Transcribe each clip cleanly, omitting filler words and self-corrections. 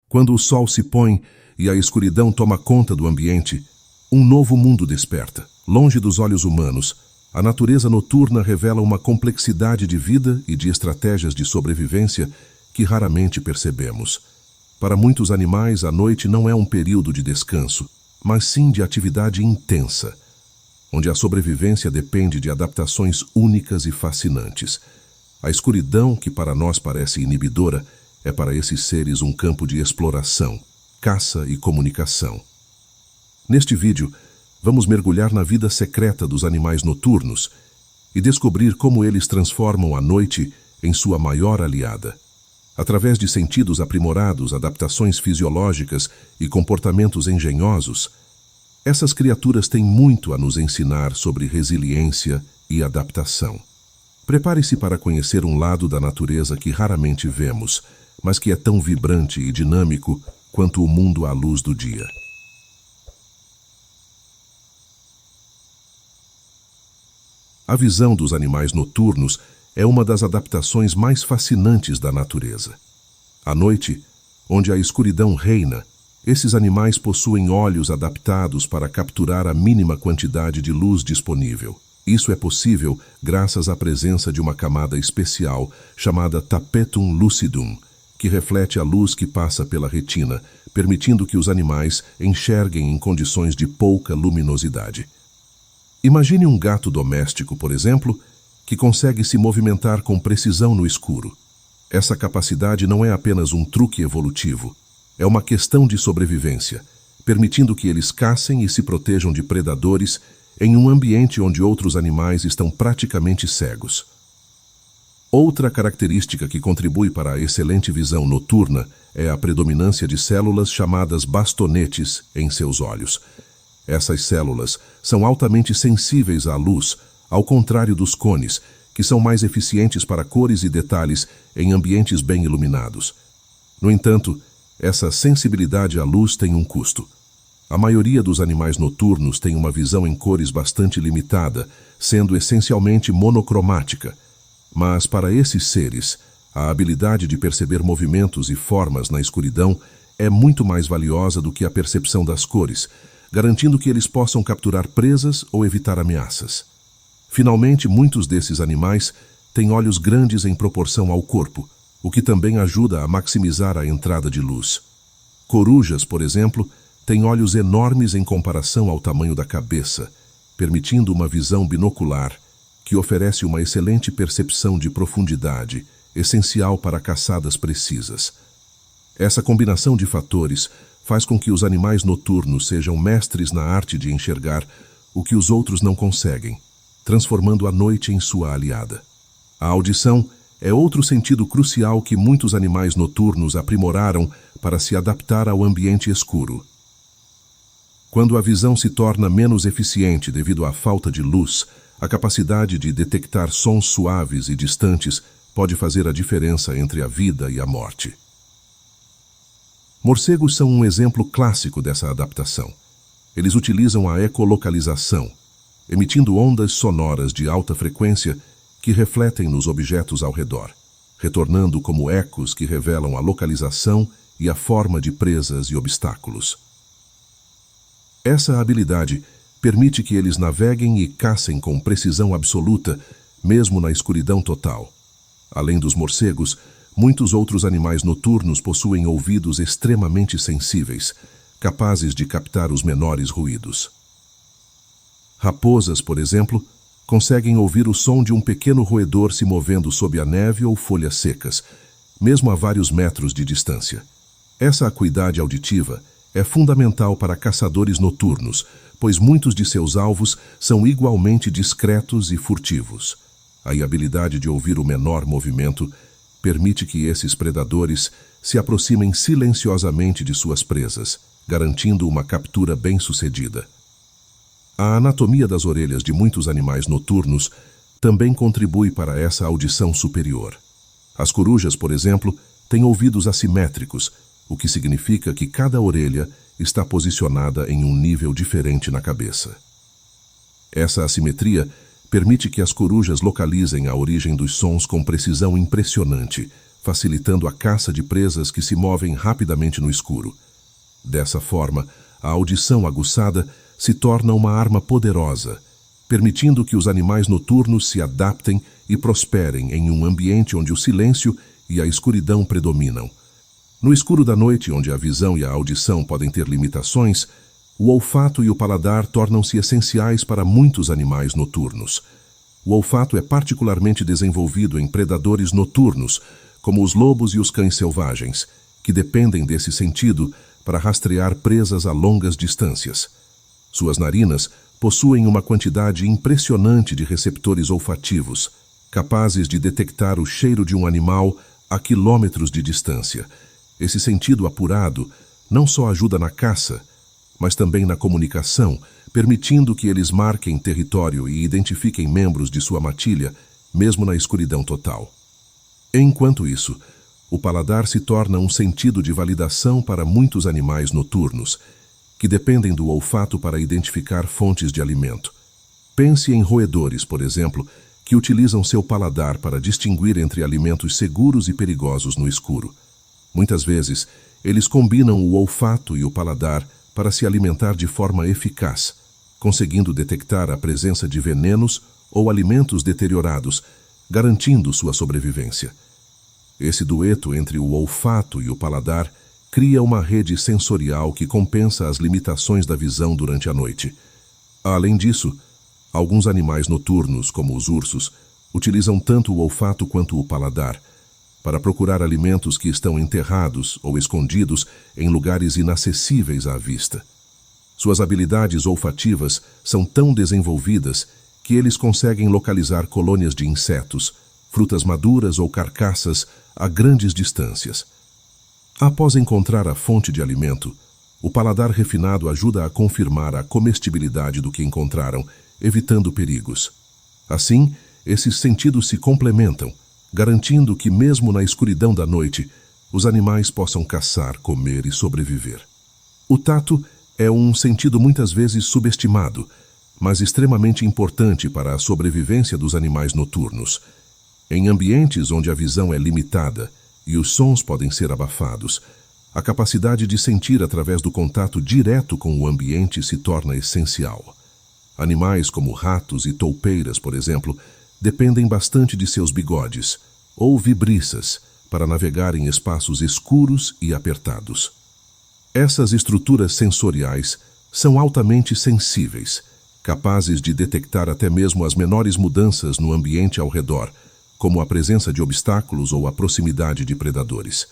Quando o sol se põe e a escuridão toma conta do ambiente, um novo mundo desperta. Longe dos olhos humanos, a natureza noturna revela uma complexidade de vida e de estratégias de sobrevivência que raramente percebemos. Para muitos animais, a noite não é um período de descanso, mas sim de atividade intensa, onde a sobrevivência depende de adaptações únicas e fascinantes. A escuridão, que para nós parece inibidora, é para esses seres um campo de exploração, caça e comunicação. Neste vídeo, vamos mergulhar na vida secreta dos animais noturnos e descobrir como eles transformam a noite em sua maior aliada. Através de sentidos aprimorados, adaptações fisiológicas e comportamentos engenhosos, essas criaturas têm muito a nos ensinar sobre resiliência e adaptação. Prepare-se para conhecer um lado da natureza que raramente vemos, mas que é tão vibrante e dinâmico quanto o mundo à luz do dia. A visão dos animais noturnos é uma das adaptações mais fascinantes da natureza. À noite, onde a escuridão reina, esses animais possuem olhos adaptados para capturar a mínima quantidade de luz disponível. Isso é possível graças à presença de uma camada especial chamada tapetum lucidum, que reflete a luz que passa pela retina, permitindo que os animais enxerguem em condições de pouca luminosidade. Imagine um gato doméstico, por exemplo, que consegue se movimentar com precisão no escuro. Essa capacidade não é apenas um truque evolutivo, é uma questão de sobrevivência, permitindo que eles caçem e se protejam de predadores em um ambiente onde outros animais estão praticamente cegos. Outra característica que contribui para a excelente visão noturna é a predominância de células chamadas bastonetes em seus olhos. Essas células são altamente sensíveis à luz, ao contrário dos cones, que são mais eficientes para cores e detalhes em ambientes bem iluminados. No entanto, essa sensibilidade à luz tem um custo. A maioria dos animais noturnos tem uma visão em cores bastante limitada, sendo essencialmente monocromática. Mas para esses seres, a habilidade de perceber movimentos e formas na escuridão é muito mais valiosa do que a percepção das cores, garantindo que eles possam capturar presas ou evitar ameaças. Finalmente, muitos desses animais têm olhos grandes em proporção ao corpo, o que também ajuda a maximizar a entrada de luz. Corujas, por exemplo, têm olhos enormes em comparação ao tamanho da cabeça, permitindo uma visão binocular que oferece uma excelente percepção de profundidade, essencial para caçadas precisas. Essa combinação de fatores faz com que os animais noturnos sejam mestres na arte de enxergar o que os outros não conseguem, transformando a noite em sua aliada. A audição é outro sentido crucial que muitos animais noturnos aprimoraram para se adaptar ao ambiente escuro. Quando a visão se torna menos eficiente devido à falta de luz, a capacidade de detectar sons suaves e distantes pode fazer a diferença entre a vida e a morte. Morcegos são um exemplo clássico dessa adaptação. Eles utilizam a ecolocalização, emitindo ondas sonoras de alta frequência que refletem nos objetos ao redor, retornando como ecos que revelam a localização e a forma de presas e obstáculos. Essa habilidade permite que eles naveguem e caçem com precisão absoluta, mesmo na escuridão total. Além dos morcegos, muitos outros animais noturnos possuem ouvidos extremamente sensíveis, capazes de captar os menores ruídos. Raposas, por exemplo, conseguem ouvir o som de um pequeno roedor se movendo sob a neve ou folhas secas, mesmo a vários metros de distância. Essa acuidade auditiva é fundamental para caçadores noturnos, pois muitos de seus alvos são igualmente discretos e furtivos. A habilidade de ouvir o menor movimento permite que esses predadores se aproximem silenciosamente de suas presas, garantindo uma captura bem-sucedida. A anatomia das orelhas de muitos animais noturnos também contribui para essa audição superior. As corujas, por exemplo, têm ouvidos assimétricos, o que significa que cada orelha está posicionada em um nível diferente na cabeça. Essa assimetria permite que as corujas localizem a origem dos sons com precisão impressionante, facilitando a caça de presas que se movem rapidamente no escuro. Dessa forma, a audição aguçada se torna uma arma poderosa, permitindo que os animais noturnos se adaptem e prosperem em um ambiente onde o silêncio e a escuridão predominam. No escuro da noite, onde a visão e a audição podem ter limitações, o olfato e o paladar tornam-se essenciais para muitos animais noturnos. O olfato é particularmente desenvolvido em predadores noturnos, como os lobos e os cães selvagens, que dependem desse sentido para rastrear presas a longas distâncias. Suas narinas possuem uma quantidade impressionante de receptores olfativos, capazes de detectar o cheiro de um animal a quilômetros de distância. Esse sentido apurado não só ajuda na caça, mas também na comunicação, permitindo que eles marquem território e identifiquem membros de sua matilha, mesmo na escuridão total. Enquanto isso, o paladar se torna um sentido de validação para muitos animais noturnos, que dependem do olfato para identificar fontes de alimento. Pense em roedores, por exemplo, que utilizam seu paladar para distinguir entre alimentos seguros e perigosos no escuro. Muitas vezes, eles combinam o olfato e o paladar para se alimentar de forma eficaz, conseguindo detectar a presença de venenos ou alimentos deteriorados, garantindo sua sobrevivência. Esse dueto entre o olfato e o paladar cria uma rede sensorial que compensa as limitações da visão durante a noite. Além disso, alguns animais noturnos, como os ursos, utilizam tanto o olfato quanto o paladar para procurar alimentos que estão enterrados ou escondidos em lugares inacessíveis à vista. Suas habilidades olfativas são tão desenvolvidas que eles conseguem localizar colônias de insetos, frutas maduras ou carcaças a grandes distâncias. Após encontrar a fonte de alimento, o paladar refinado ajuda a confirmar a comestibilidade do que encontraram, evitando perigos. Assim, esses sentidos se complementam, garantindo que mesmo na escuridão da noite, os animais possam caçar, comer e sobreviver. O tato é um sentido muitas vezes subestimado, mas extremamente importante para a sobrevivência dos animais noturnos. Em ambientes onde a visão é limitada e os sons podem ser abafados, a capacidade de sentir através do contato direto com o ambiente se torna essencial. Animais como ratos e toupeiras, por exemplo, dependem bastante de seus bigodes, ou vibriças, para navegar em espaços escuros e apertados. Essas estruturas sensoriais são altamente sensíveis, capazes de detectar até mesmo as menores mudanças no ambiente ao redor, como a presença de obstáculos ou a proximidade de predadores.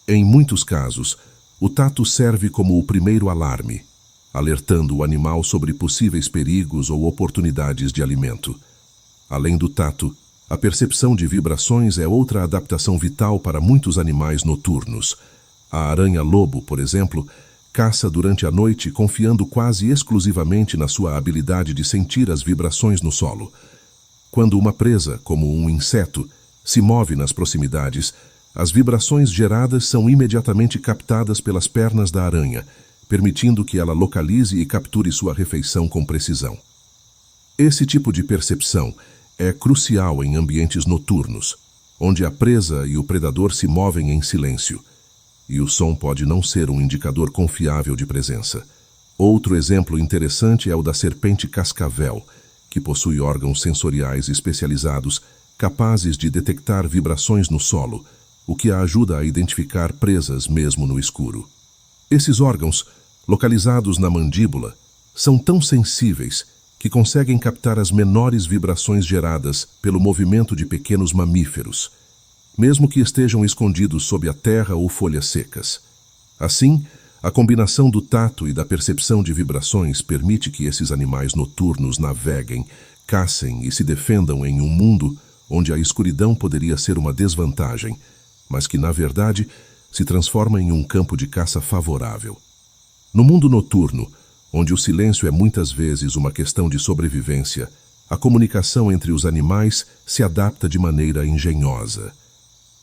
Em muitos casos, o tato serve como o primeiro alarme, alertando o animal sobre possíveis perigos ou oportunidades de alimento. Além do tato, a percepção de vibrações é outra adaptação vital para muitos animais noturnos. A aranha-lobo, por exemplo, caça durante a noite confiando quase exclusivamente na sua habilidade de sentir as vibrações no solo. Quando uma presa, como um inseto, se move nas proximidades, as vibrações geradas são imediatamente captadas pelas pernas da aranha, permitindo que ela localize e capture sua refeição com precisão. Esse tipo de percepção é crucial em ambientes noturnos, onde a presa e o predador se movem em silêncio, e o som pode não ser um indicador confiável de presença. Outro exemplo interessante é o da serpente cascavel, que possui órgãos sensoriais especializados capazes de detectar vibrações no solo, o que a ajuda a identificar presas mesmo no escuro. Esses órgãos, localizados na mandíbula, são tão sensíveis que conseguem captar as menores vibrações geradas pelo movimento de pequenos mamíferos, mesmo que estejam escondidos sob a terra ou folhas secas. Assim, a combinação do tato e da percepção de vibrações permite que esses animais noturnos naveguem, caçem e se defendam em um mundo onde a escuridão poderia ser uma desvantagem, mas que, na verdade, se transforma em um campo de caça favorável. No mundo noturno, onde o silêncio é muitas vezes uma questão de sobrevivência, a comunicação entre os animais se adapta de maneira engenhosa.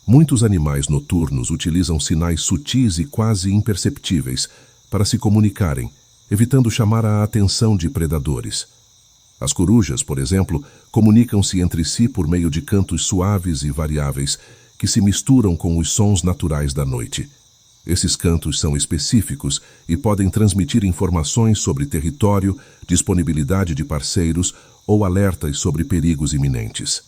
Muitos animais noturnos utilizam sinais sutis e quase imperceptíveis para se comunicarem, evitando chamar a atenção de predadores. As corujas, por exemplo, comunicam-se entre si por meio de cantos suaves e variáveis, que se misturam com os sons naturais da noite. Esses cantos são específicos e podem transmitir informações sobre território, disponibilidade de parceiros ou alertas sobre perigos iminentes.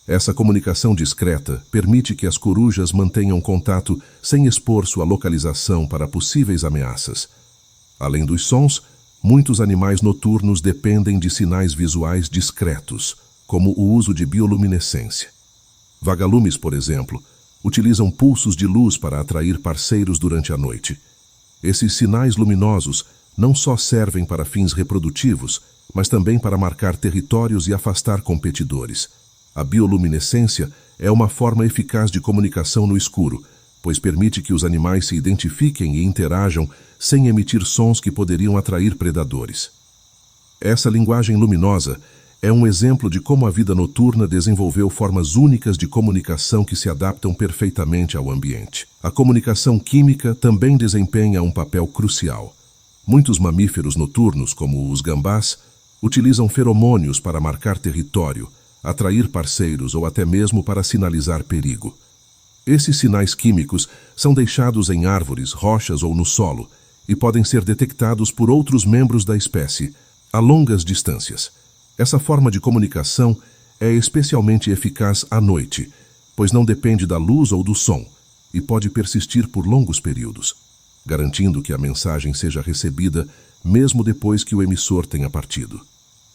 Essa comunicação discreta permite que as corujas mantenham contato sem expor sua localização para possíveis ameaças. Além dos sons, muitos animais noturnos dependem de sinais visuais discretos, como o uso de bioluminescência. Vagalumes, por exemplo, utilizam pulsos de luz para atrair parceiros durante a noite. Esses sinais luminosos não só servem para fins reprodutivos, mas também para marcar territórios e afastar competidores. A bioluminescência é uma forma eficaz de comunicação no escuro, pois permite que os animais se identifiquem e interajam sem emitir sons que poderiam atrair predadores. Essa linguagem luminosa é um exemplo de como a vida noturna desenvolveu formas únicas de comunicação que se adaptam perfeitamente ao ambiente. A comunicação química também desempenha um papel crucial. Muitos mamíferos noturnos, como os gambás, utilizam feromônios para marcar território, atrair parceiros ou até mesmo para sinalizar perigo. Esses sinais químicos são deixados em árvores, rochas ou no solo e podem ser detectados por outros membros da espécie a longas distâncias. Essa forma de comunicação é especialmente eficaz à noite, pois não depende da luz ou do som e pode persistir por longos períodos, garantindo que a mensagem seja recebida mesmo depois que o emissor tenha partido.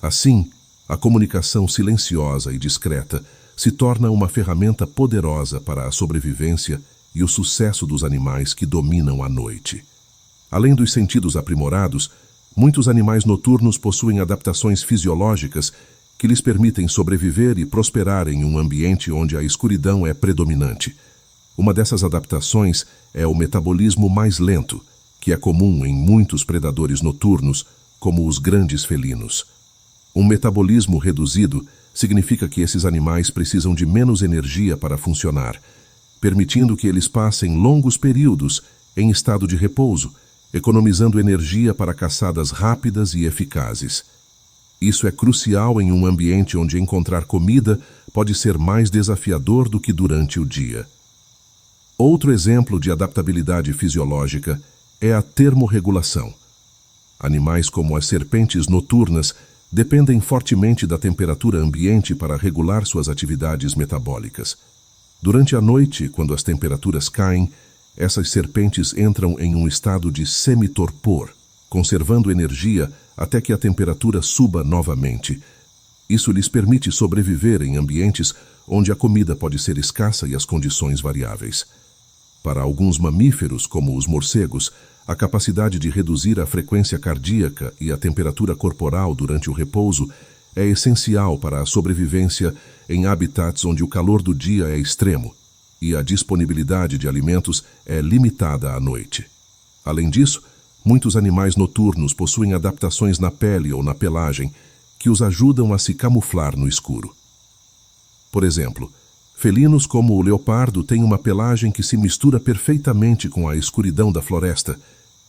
Assim, a comunicação silenciosa e discreta se torna uma ferramenta poderosa para a sobrevivência e o sucesso dos animais que dominam a noite. Além dos sentidos aprimorados, muitos animais noturnos possuem adaptações fisiológicas que lhes permitem sobreviver e prosperar em um ambiente onde a escuridão é predominante. Uma dessas adaptações é o metabolismo mais lento, que é comum em muitos predadores noturnos, como os grandes felinos. Um metabolismo reduzido significa que esses animais precisam de menos energia para funcionar, permitindo que eles passem longos períodos em estado de repouso, economizando energia para caçadas rápidas e eficazes. Isso é crucial em um ambiente onde encontrar comida pode ser mais desafiador do que durante o dia. Outro exemplo de adaptabilidade fisiológica é a termorregulação. Animais como as serpentes noturnas dependem fortemente da temperatura ambiente para regular suas atividades metabólicas. Durante a noite, quando as temperaturas caem, essas serpentes entram em um estado de semi-torpor, conservando energia até que a temperatura suba novamente. Isso lhes permite sobreviver em ambientes onde a comida pode ser escassa e as condições variáveis. Para alguns mamíferos, como os morcegos, a capacidade de reduzir a frequência cardíaca e a temperatura corporal durante o repouso é essencial para a sobrevivência em habitats onde o calor do dia é extremo e a disponibilidade de alimentos é limitada à noite. Além disso, muitos animais noturnos possuem adaptações na pele ou na pelagem que os ajudam a se camuflar no escuro. Por exemplo, felinos como o leopardo têm uma pelagem que se mistura perfeitamente com a escuridão da floresta,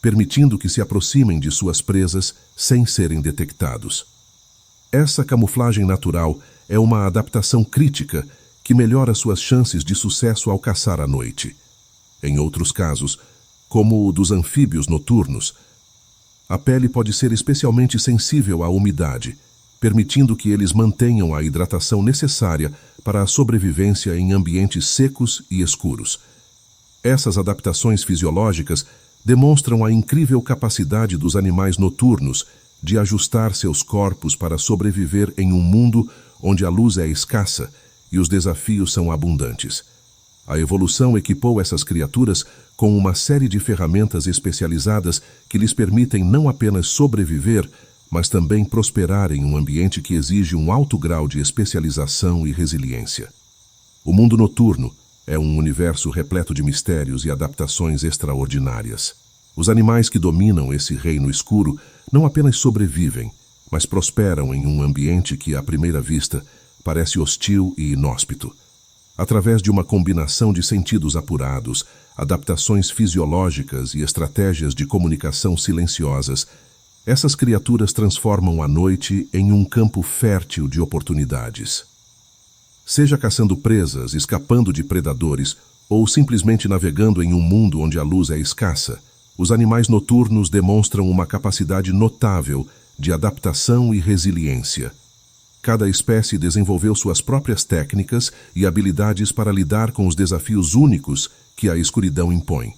permitindo que se aproximem de suas presas sem serem detectados. Essa camuflagem natural é uma adaptação crítica que melhora suas chances de sucesso ao caçar à noite. Em outros casos, como o dos anfíbios noturnos, a pele pode ser especialmente sensível à umidade, permitindo que eles mantenham a hidratação necessária para a sobrevivência em ambientes secos e escuros. Essas adaptações fisiológicas demonstram a incrível capacidade dos animais noturnos de ajustar seus corpos para sobreviver em um mundo onde a luz é escassa e os desafios são abundantes. A evolução equipou essas criaturas com uma série de ferramentas especializadas que lhes permitem não apenas sobreviver, mas também prosperar em um ambiente que exige um alto grau de especialização e resiliência. O mundo noturno é um universo repleto de mistérios e adaptações extraordinárias. Os animais que dominam esse reino escuro não apenas sobrevivem, mas prosperam em um ambiente que, à primeira vista, parece hostil e inóspito. Através de uma combinação de sentidos apurados, adaptações fisiológicas e estratégias de comunicação silenciosas, essas criaturas transformam a noite em um campo fértil de oportunidades. Seja caçando presas, escapando de predadores ou simplesmente navegando em um mundo onde a luz é escassa, os animais noturnos demonstram uma capacidade notável de adaptação e resiliência. Cada espécie desenvolveu suas próprias técnicas e habilidades para lidar com os desafios únicos que a escuridão impõe.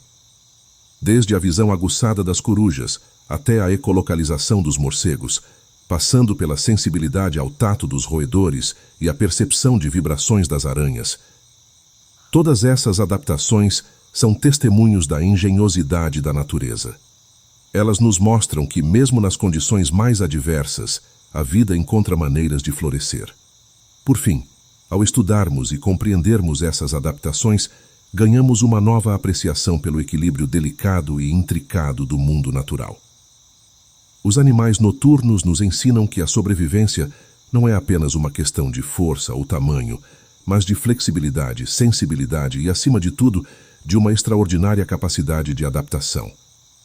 Desde a visão aguçada das corujas até a ecolocalização dos morcegos, passando pela sensibilidade ao tato dos roedores e a percepção de vibrações das aranhas. Todas essas adaptações são testemunhos da engenhosidade da natureza. Elas nos mostram que, mesmo nas condições mais adversas, a vida encontra maneiras de florescer. Por fim, ao estudarmos e compreendermos essas adaptações, ganhamos uma nova apreciação pelo equilíbrio delicado e intricado do mundo natural. Os animais noturnos nos ensinam que a sobrevivência não é apenas uma questão de força ou tamanho, mas de flexibilidade, sensibilidade e, acima de tudo, de uma extraordinária capacidade de adaptação.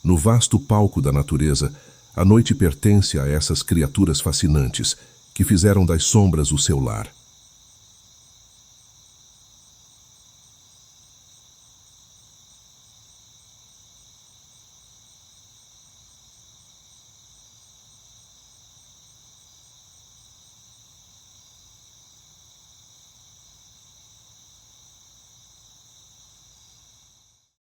No vasto palco da natureza, a noite pertence a essas criaturas fascinantes que fizeram das sombras o seu lar.